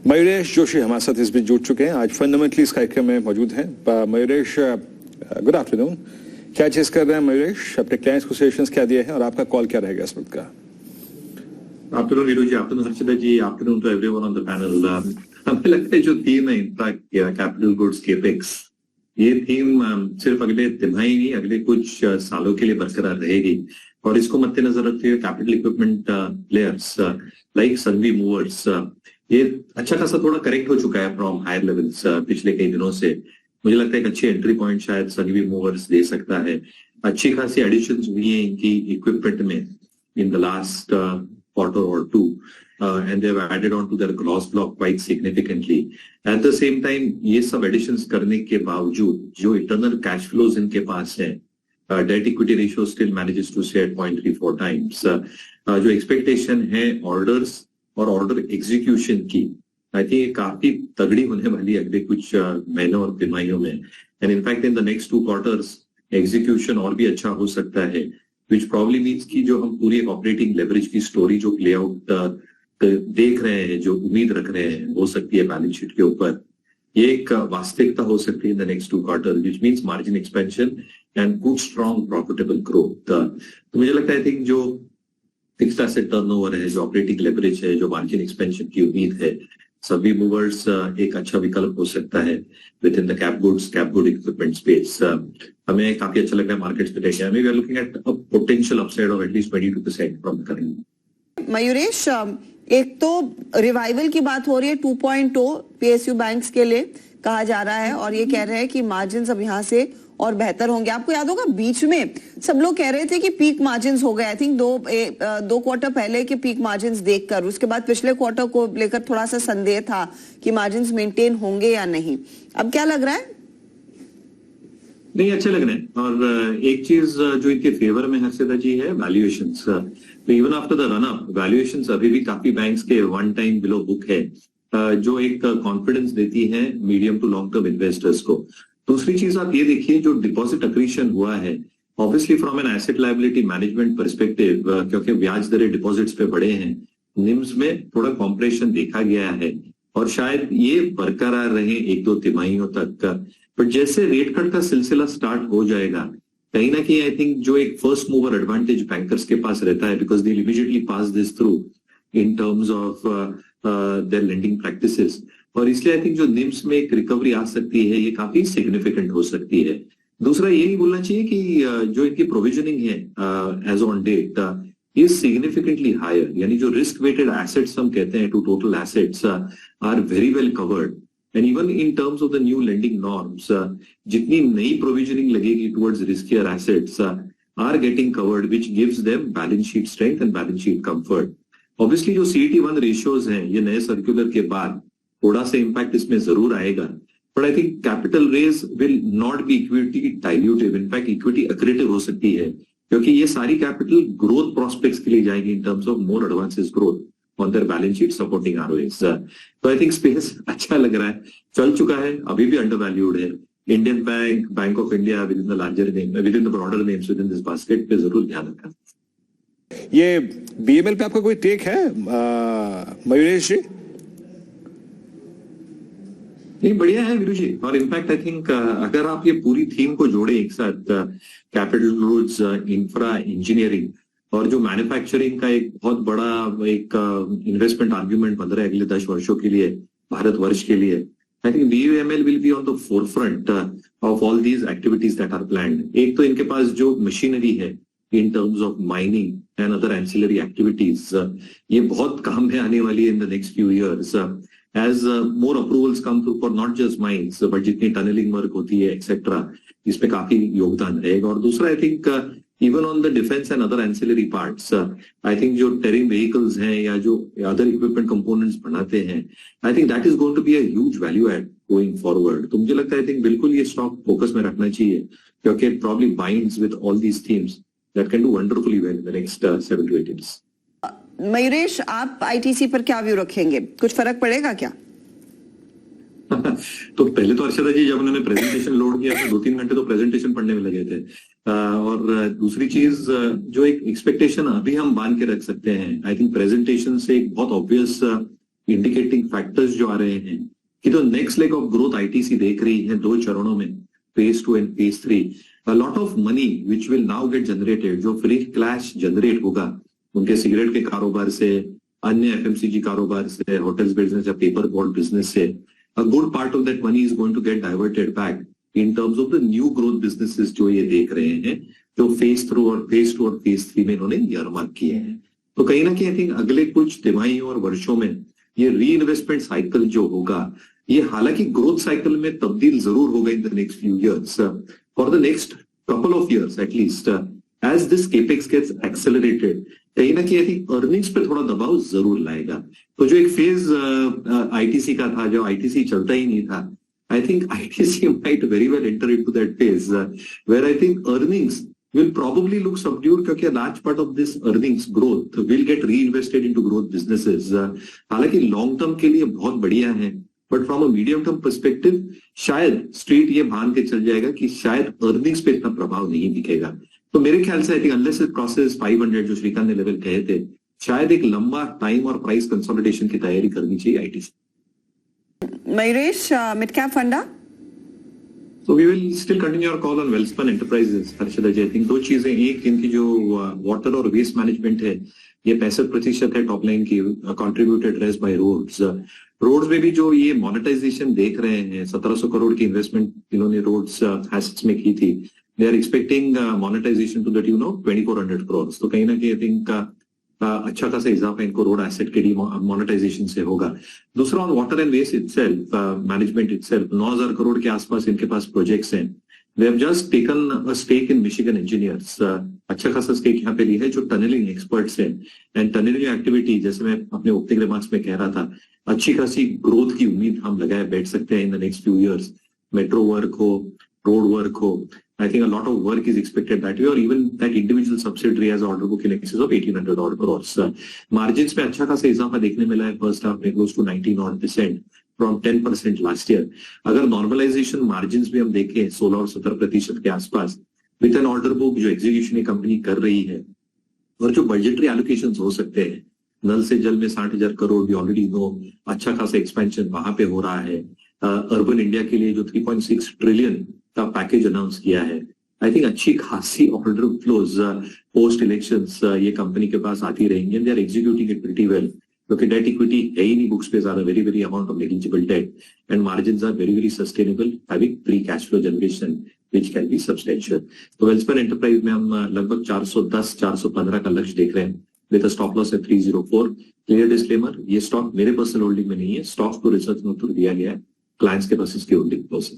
मयूरेश जोशी हमारे साथ इस बीच जुड़ चुके हैं, आज फंडामेंटली इस कार्यक्रम में मौजूद हैं। Mayuresh, good afternoon. क्या चीज कर रहे हैं मयूरेश, अपने क्लाइंट्स को सजेशंस क्या दिए हैं और आपका कॉल क्या रहेगा इस वक्त का? Afternoon Neeru ji, afternoon Harshita ji, afternoon to everyone on the panel. हमें लगता है जो थीम है इनफैक्ट कैपिटल गुड्स केपेक्स, ये थीम सिर्फ अगले तिमाही नहीं अगले कुछ सालों के लिए बरकरार रहेगी। और इसको मद्देनजर रखते हुए capital equipment players like Sanghvi Movers, ये अच्छा खासा थोड़ा करेक्ट हो चुका है फ्रॉम हायर लेवल्स पिछले कई दिनों से। मुझे लगता है एक अच्छी एंट्री पॉइंट शायद संघवी मूवर्स दे सकता है। अच्छी खासी एडिशंस हुई है इनकी इक्विपमेंट में in the last quarter or two, and they have added on to their gross block quite significantly. At the same time, ये सब additions करने के बावजूद जो internal cash flows इनके पास है, debt equity ratio still manages to stay at 0.34 times. जो expectation है orders और order execution की, I think ये काफी तगड़ी होने वाली है अगले कुछ महीनों और तिमाहियों में। And in fact, in the next 2 quarters, execution और भी अच्छा हो सकता है, which probably means कि जो हम पूरी एक ऑपरेटिंग लेवरेज की स्टोरी जो प्ले आउट देख रहे हैं, जो उम्मीद रख रहे हैं, हो सकती है बैलेंस शीट के ऊपर, ये एक वास्तविकता हो सकती है in the next 2 quarter, which means margin expansion and good strong profitable growth. तो मुझे लगता है आई थिंक जो फिक्स्ड एसेट टर्नओवर है, जो ऑपरेटिंग लेवरेज है, जो मार्जिन एक्सपेंशन की उम्मीद है, सभी मूवर्स एक अच्छा विकल्प हो सकता है with in the cap good equipment space. हमें काफी अच्छा लग रहा है मार्केट्स पे देखा है। We are looking at a potential upside of at least 22% from current. Mayuresh, एक तो रिवाइवल की बात हो रही है 2.0 पीएसयू बैंक्स के लिए कहा जा रहा है और ये कह रहे हैं कि मार्जिन अब यहाँ से और बेहतर होंगे। आपको याद होगा बीच में सब लोग कह रहे थे कि पीक मार्जिन्स हो गए, आई थिंक दो क्वार्टर पहले के पीक मार्जिन्स देखकर, उसके बाद पिछले क्वार्टर को लेकर थोड़ा सा संदेह था कि मार्जिन्स मेंटेन होंगे या नहीं। अब क्या लग रहा है? नहीं, अच्छे लग रहे हैं। और एक चीज जो इनके फेवर में हर्षिता जी है, वैल्यूएशंस। तो even after the run up valuations अभी भी काफी बैंक्स के 1 टाइम बिलो बुक है, जो एक कॉन्फिडेंस देती है medium to long term investors को। दूसरी चीज आप ये देखिए, जो डिपॉजिट अक्रीशन हुआ है, obviously from an asset liability management perspective, क्योंकि ब्याज दरें डिपॉजिट्स पे बढ़े हैं, निम्स में थोड़ा कॉम्प्रेशन देखा गया है और शायद ये बरकरार रहे 1-2 तिमाहियों तक। बट जैसे रेट कट का सिलसिला स्टार्ट हो जाएगा, कहीं ना कहीं आई थिंक जो एक फर्स्ट मूवर एडवांटेज बैंकर्स के पास रहता है, because they immediately pass this through in terms of their lending practices, और इसलिए आई थिंक जो निम्स में एक रिकवरी आ सकती है, ये काफी सिग्निफिकेंट हो सकती है। दूसरा ये नहीं बोलना चाहिए कि जो इनकी प्रोविजनिंग है as on date is significantly higher, यानी जो रिस्क वेटेड एसेट्स हम कहते हैं to total assets are very well covered. And even in terms of the new lending norms, जितनी नई प्रोविजनिंग लगेगी towards riskier assets are getting covered, which gives them balance sheet strength and balance sheet comfort. Obviously जो CET1 ratios हैं, ये नए circular के बाद थोड़ा सा इंपैक्ट इसमें जरूर आएगा, but I think capital raise will not be equity dilutive, in fact equity accretive हो सकती है, क्योंकि ये सारी कैपिटल ग्रोथ प्रोस्पेक्ट्स के लिए जाएगी इन terms of more advances growth on their balance sheet supporting ROAs। तो आई थिंक स्पेस अच्छा लग रहा है, चल चुका है, अभी भी अंडर वैल्यूड है। Indian bank, bank of India with in the larger name, with in the broader names with in this basket पे जरूर ध्यान रखना। ये BEML पे आपका कोई टेक है मयूरेश जी? नहीं, बढ़िया है वीरू जी। और इनफैक्ट आई थिंक अगर आप ये पूरी थीम को जोड़े एक साथ, कैपिटल गुड्स, इंफ्रा, इंजीनियरिंग और जो मैन्युफैक्चरिंग का एक बहुत बड़ा एक इन्वेस्टमेंट आर्ग्यूमेंट बन रहा है अगले 10 वर्षों के लिए, भारतवर्ष के लिए, I think BEML will be on the forefront of all these activities that are planned. एक तो इनके पास जो मशीनरी है in terms of mining and other ancillary activities, ये बहुत काम में आने वाली है in the next few years as more approvals come through for not just mines but जितनी टनलिंग वर्क होती है एक्सेट्रा, इसमें काफी योगदान रहेगा। और दूसरा I think even on the defence and other ancillary parts, I think जो टेरिंग व्हीकल्स हैं या जो अदर इक्विपमेंट कंपोनेंट्स बनाते हैं, I think that is going to be a huge value add going forward. तो मुझे लगता है आई थिंक बिल्कुल ये स्टॉक फोकस में रखना चाहिए, क्योंकि it probably binds with all these themes that can do wonderfully well in the next 7 to 8 years। Mayuresh, आप ITC पर क्या व्यू रखेंगे? कुछ फर्क पड़ेगा क्या? तो पहले तो हर्षिता जी जब उन्होंने प्रेजेंटेशन लोड किया तो 2-3 घंटे तो प्रेजेंटेशन पढ़ने में लगे थे। और दूसरी चीज जो एक एक्सपेक्टेशन अभी हम बांध के रख सकते हैं, आई थिंक प्रेजेंटेशन से एक बहुत ऑब्वियस इंडिकेटिंग फैक्टर्स जो आ रहे हैं कि तो next leg of growth ITC देख रही है 2 चरणों में, phase 2 and phase 3. A lot of money which will now get generated, जो फ्री कैश जनरेट होगा उनके सिगरेट के कारोबार से, अन्य एफएमसीजी कारोबार से, होटल्स बिजनेस या पेपर बोर्ड बिजनेस से, a good part of that money is going to get diverted back in terms of the new growth businesses जो ये देख रहे हैं, जो फेज 2 और फेज 3 में इन्होंने ईयरमार्क किए हैं. तो कहीं ना कहीं आई थिंक अगले कुछ तिमाहियों और वर्षों में ये री इन्वेस्टमेंट साइकिल जो होगा, ये हालांकि ग्रोथ साइकिल में तब्दील जरूर होगा in the next few years, for the next couple of years at least, as this capex gets accelerated. कहीं ना कहीं आई थिंक अर्निंग्स पे थोड़ा दबाव जरूर लाएगा. तो जो एक फेज आईटीसी का था, जो आईटीसी चलता ही नहीं था, I think ITC might very well enter into that phase where I think earnings will probably look subdued क्योंकि a large part of this earnings growth will get reinvested into growth businesses. हालांकि long term के लिए बहुत बढ़िया है, but from a medium term perspective शायद street ये मान के चल जाएगा कि शायद अर्निंग्स पे इतना प्रभाव नहीं दिखेगा. तो मेरे ख्याल से I think unless it crosses 500 जो श्रीकांत ने लेवल कहे थे, शायद एक लंबा टाइम और प्राइस कंसोलिडेशन की तैयारी करनी चाहिए ITC. Mayuresh, mid-cap funda? So we will still continue our call on Welspun Enterprises, Harshada ji. I think 2 चीजें, एक इनकी जो वाटर और वेस्ट मैनेजमेंट है, ये 65% है टॉप लाइन की, contributed rest by roads. Roads में भी जो ये मोनेटाइजेशन देख रहे हैं, 1700 करोड़ की इन्वेस्टमेंट इन्होंने रोड्स एसेट्स में की थी. They are expecting monetization to the tune of 2400 crore. तो कहीं ना कहीं आई थिंक अच्छा खासा इजाफा इनको रोड एसेट के मोनेटाइजेशन से होगा. दूसरा on water and waste itself, management itself, 9000 crore के आसपास इनके पास प्रोजेक्ट्स हैं. They have just taken a stake in Michigan Engineers. अच्छा खासा स्टेक यहाँ पे ली है, जो टनलिंग एक्सपर्ट्स हैं. एंड टनलिंग एक्टिविटी, जैसे मैं अपने ओपनिंग रिमार्क्स में कह रहा था, अच्छी खासी ग्रोथ की उम्मीद हम लगाए बैठ सकते हैं इन the next few years. Metro work हो, रोड वर्क हो, I think a lot of work is expected that way, or even that individual subsidiary has order book in excess of 1800 odd crores. Margins पे अच्छा खासा इजाफा देखने मिला है first half में, close to 19% from 10% last year. अगर normalisation margins भी हम देखें 16 और 17% के आसपास, विद एन ऑर्डर बुक जो एग्जीक्यूशन ये कंपनी कर रही है, और जो बजटरी एलोकेशन हो सकते हैं, नल से जल में 60,000 करोड़ भी ऑलरेडी नो, अच्छा खासा एक्सपेंशन वहां पे हो रहा है. अर्बन इंडिया के लिए जो 3.6 ट्रिलियन का पैकेज अनाउंस किया है, आई थिंक अच्छी खासी ऑर्डर फ्लोज पोस्ट इलेक्शंस ये कंपनी के पास आती रहेंगी. They are executing it pretty well, क्योंकि डेट इक्विटी है ही नहीं बुक्स पे ज्यादा, very very amount of negligible debt, and margins are very very sustainable, having free cash flow generation which can be substantial. तो वेल्सपन एंटरप्राइज में हम लगभग 410-415 का लक्ष्य देख रहे हैं, विद अ स्टॉप लॉस है 304. क्लियर डिस्क्लेमर, ये स्टॉक मेरे पर्सनल होल्डिंग में नहीं है, स्टॉक को रिसर्च नोट दिया गया है, क्लाइंट्स के पास इसकी होल्डिंग